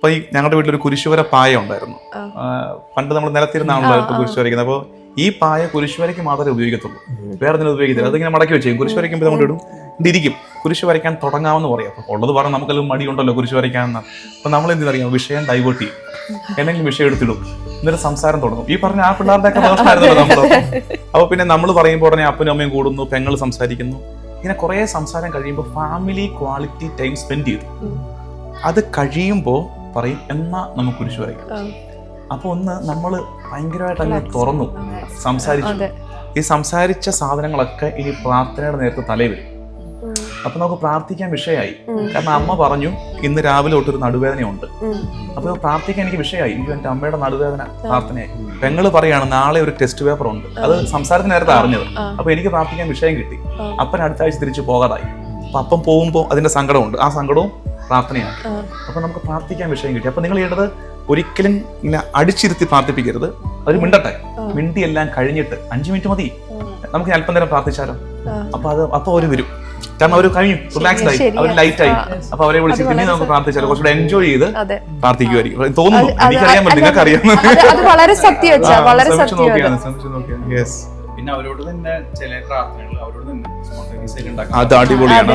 അപ്പൊ ഈ ഞങ്ങളുടെ വീട്ടിലൊരു കുരിശുവര പായ ഉണ്ടായിരുന്നു. പണ്ട് നമ്മൾ നിലത്തിരുന്നാണല്ലോ ഇപ്പൊ കുരിശു വരയ്ക്കുന്നത്. അപ്പോൾ ഈ പായ കുരിശുവരയ്ക്ക് മാത്രമേ ഉപയോഗിക്കത്തുള്ളൂ, വേറെ ഒന്നും ഉപയോഗിക്കത്തില്ല. അതിങ്ങനെ മടക്കി വെച്ചേക്കും. കുരിശു വരയ്ക്കുമ്പോൾ നമ്മൾ ഇടും, ഇരിക്കും. കുരിശു വരയ്ക്കാൻ തുടങ്ങാമെന്ന് പറയാം. അപ്പോൾ ഉള്ളത് പറഞ്ഞാൽ നമുക്കെല്ലാം മടിയുണ്ടല്ലോ കുരിശു വരയ്ക്കാമെന്ന്. അപ്പോൾ നമ്മൾ എന്തിനറിയാം, വിഷയം ഡൈവേർട്ട് ചെയ്യും, എന്തെങ്കിലും വിഷയം എടുത്തിടും, എന്നിട്ട് സംസാരം തുടങ്ങും. ഈ പറഞ്ഞ ആ പിള്ളേരുടെ ഒക്കെ ദോഷമായിരുന്നല്ലോ നമ്മൾ. അപ്പോൾ പിന്നെ നമ്മൾ പറയുമ്പോൾ ഉടനെ അപ്പനും അമ്മയും കൂടുന്നു, പെങ്ങൾ സംസാരിക്കുന്നു. ഇങ്ങനെ കുറേ സംസാരം കഴിയുമ്പോൾ ഫാമിലി ക്വാളിറ്റി ടൈം സ്പെൻഡ് ചെയ്തു. അത് കഴിയുമ്പോൾ പറയും എന്നാ നമുക്ക് കുരിശു വരയ്ക്കാം. അപ്പൊ ഒന്ന് നമ്മൾ ഭയങ്കരമായിട്ട് അങ്ങ് തുറന്നു സംസാരിച്ചു. ഈ സംസാരിച്ച സാധനങ്ങളൊക്കെ ഈ പ്രാർത്ഥനയുടെ നേരത്തെ തലയിൽ വരും. അപ്പൊ നമുക്ക് പ്രാർത്ഥിക്കാൻ വിഷയമായി. കാരണം അമ്മ പറഞ്ഞു ഇന്ന് രാവിലെ തൊട്ടൊരു നടുവേദനയുണ്ട്. അപ്പൊ പ്രാർത്ഥിക്കാൻ എനിക്ക് വിഷയമായി. എന്റെ അമ്മയുടെ നടുവേദന പ്രാർത്ഥനയായി. പെങ്ങള് പറയാണ് നാളെ ഒരു ടെസ്റ്റ് പേപ്പർ ഉണ്ട്. അത് സംസാരത്തിന് നേരത്തെ അറിഞ്ഞത്. അപ്പൊ എനിക്ക് പ്രാർത്ഥിക്കാൻ വിഷയം കിട്ടി. അപ്പൻ അടുത്ത ആഴ്ച തിരിച്ചു പോകാതായി. അപ്പൊ അപ്പം പോകുമ്പോൾ അതിന്റെ സങ്കടമുണ്ട്. ആ സങ്കടവും പ്രാർത്ഥനയാണ്. അപ്പൊ നമുക്ക് പ്രാർത്ഥിക്കാൻ വിഷയം കിട്ടി. അപ്പൊ നിങ്ങൾ ചെയ്യേണ്ടത് ഒരിക്കലും ഇങ്ങനെ അടിച്ചിരുത്തി പ്രാർത്ഥിപ്പിക്കരുത്. അവർ മിണ്ടട്ടെ. മിണ്ടി എല്ലാം കഴിഞ്ഞിട്ട് 5 മിനിറ്റ് മതി, നമുക്ക് അല്പം നേരം പ്രാർത്ഥിച്ചാലോ. അപ്പൊ അവര് വരും. കാരണം അവർ കഴിഞ്ഞു, റിലാക്സ്ഡ് ആയി, അവർ ലൈറ്റ് ആയി. അപ്പൊ അവരെ വിളിച്ച് പിന്നെ നമുക്ക് പ്രാർത്ഥിച്ചാലോ, കുറച്ചുകൂടെ എൻജോയ് ചെയ്ത് പ്രാർത്ഥിക്കുമായിരിക്കും തോന്നുന്നു. എനിക്കറിയാൻ പറ്റും, നിങ്ങൾക്ക് അറിയാം. പിന്നെ അവരോട് തന്നെ ചില പ്രാർത്ഥനകൾ അവരോട് തന്നെ അത് അടിപൊളിയാണ്.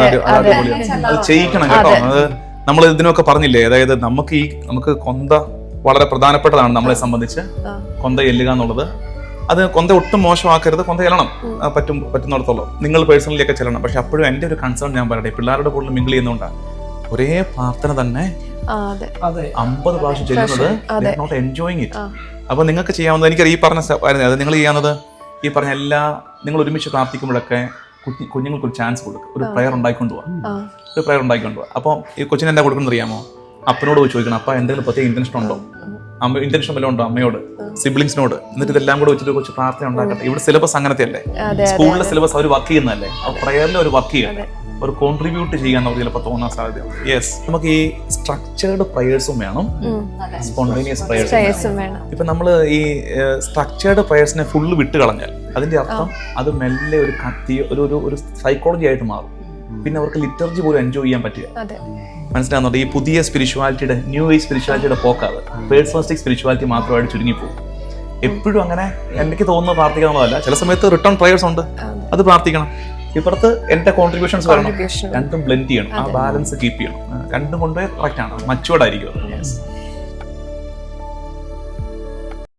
അത് ചെയ്യിക്കണം കേട്ടോ. അത് നമ്മൾ ഇതിനൊക്കെ പറഞ്ഞില്ലേ, അതായത് നമുക്ക് കൊന്ത വളരെ പ്രധാനപ്പെട്ടതാണ് നമ്മളെ സംബന്ധിച്ച്. കൊന്ത എല്ലുക എന്നുള്ളത്, അത് കൊന്ത ഒട്ടും മോശമാക്കരുത്. കൊന്ത ചെല്ലണം, പറ്റുന്നിടത്തോളം നിങ്ങൾ പേഴ്സണലിയൊക്കെ ചെല്ലണം. പക്ഷെ അപ്പോഴും എൻ്റെ ഒരു കൺസേൺ ഞാൻ പറയട്ടെ, പിള്ളേരുടെ കൂടുതൽ മിങ്കിൾ ചെയ്യുന്നതുകൊണ്ടാണ് ഒരേ പ്രാർത്ഥന തന്നെ 50 പ്രാവശ്യം ചെല്ലുന്നത്, നോട്ട് എൻജോയിങ് ഇറ്റ്. അപ്പൊ നിങ്ങൾക്ക് ചെയ്യാവുന്നത്, എനിക്കറിയാം ഈ പറഞ്ഞ അത് നിങ്ങൾ ചെയ്യാവുന്നത്, ഈ പറഞ്ഞ നിങ്ങൾ ഒരുമിച്ച് പ്രാർത്ഥിക്കുമ്പോഴൊക്കെ കുഞ്ഞുങ്ങൾക്ക് ഒരു ചാൻസ് കൊടുക്കുക. ഒരു പ്രയർ ഉണ്ടായിക്കൊണ്ട് പോവാം. അപ്പോൾ ഈ കൊച്ചിന് എന്താ കൊടുക്കുന്നത് അറിയാമോ? അപ്പനോട് പോയി ചോദിക്കണം, അപ്പ എന്തെങ്കിലും പ്രത്യേക ഇന്റൻഷൻ ഉണ്ടോ, ഇന്റൻഷൻ വല്ലതും ഉണ്ടോ അമ്മയോട്, സിബ്ലിങ്സിനോട്. എന്നിട്ട് ഇതെല്ലാം കൂടെ വെച്ചിട്ട് കുറച്ച് പ്രാർത്ഥന ഉണ്ടാക്കട്ടെ. ഇവിടെ സിലബസ് അങ്ങനത്തെ അല്ലേ, സ്കൂളിലെ സിലബസ് അവർ വർക്ക് ചെയ്യുന്നതല്ലേ. അപ്പോൾ പ്രയറിൽ ഒരു വർക്ക് ചെയ്യട്ടെ, ഒരു കോൺട്രിബ്യൂട്ട് ചെയ്യാന്നവർ ചിലപ്പോൾ തോന്നാൻ സാധ്യത. യെസ്, നമുക്ക് ഈ സ്ട്രക്ചേർഡ് പ്രയേഴ്സും വേണം, സ്പോണ്ടേനിയസ് പ്രയേഴ്സും വേണം. ഇപ്പൊ നമ്മൾ ഈ സ്ട്രക്ചേർഡ് പ്രയേഴ്സിനെ ഫുള്ള് വിട്ട് കളഞ്ഞാൽ അതിന്റെ അർത്ഥം അത് മെല്ലെ ഒരു ഒരു സൈക്കോളജി ആയിട്ട് മാറും. പിന്നെ അവർക്ക് ലിറ്റർജി പോലും എൻജോയ് ചെയ്യാൻ പറ്റുക. മനസ്സിലാകുന്നുണ്ട്? ഈ പുതിയ സ്പിരിച്വാലിറ്റിയുടെ, ന്യൂ ഏജ് സ്പിരിച്വാലിറ്റിയുടെ പോക്കാവ് പേഴ്സണലിസ്റ്റിക് സ്പിരിച്വാലിറ്റി മാത്രമായിട്ട് ചുരുങ്ങിപ്പോകും. എപ്പോഴും അങ്ങനെ എനിക്ക് തോന്നുന്നു പ്രാർത്ഥിക്കുക എന്നുള്ളതല്ല. ചില സമയത്ത് റിട്ടേൺ പ്രയേഴ്സ് ഉണ്ട്, അത് പ്രാർത്ഥിക്കണം. ഇപ്പുറത്ത് എന്റെ കോൺട്രിബ്യൂഷൻസ് വരണം. രണ്ടും ബ്ലെൻഡ് ചെയ്യണം, ആ ബാലൻസ് കീപ്പ് ചെയ്യണം. രണ്ടും കൊണ്ടുപോയി കറക്റ്റ് ആണ്, മച്ചുവേർഡ് ആയിരിക്കും.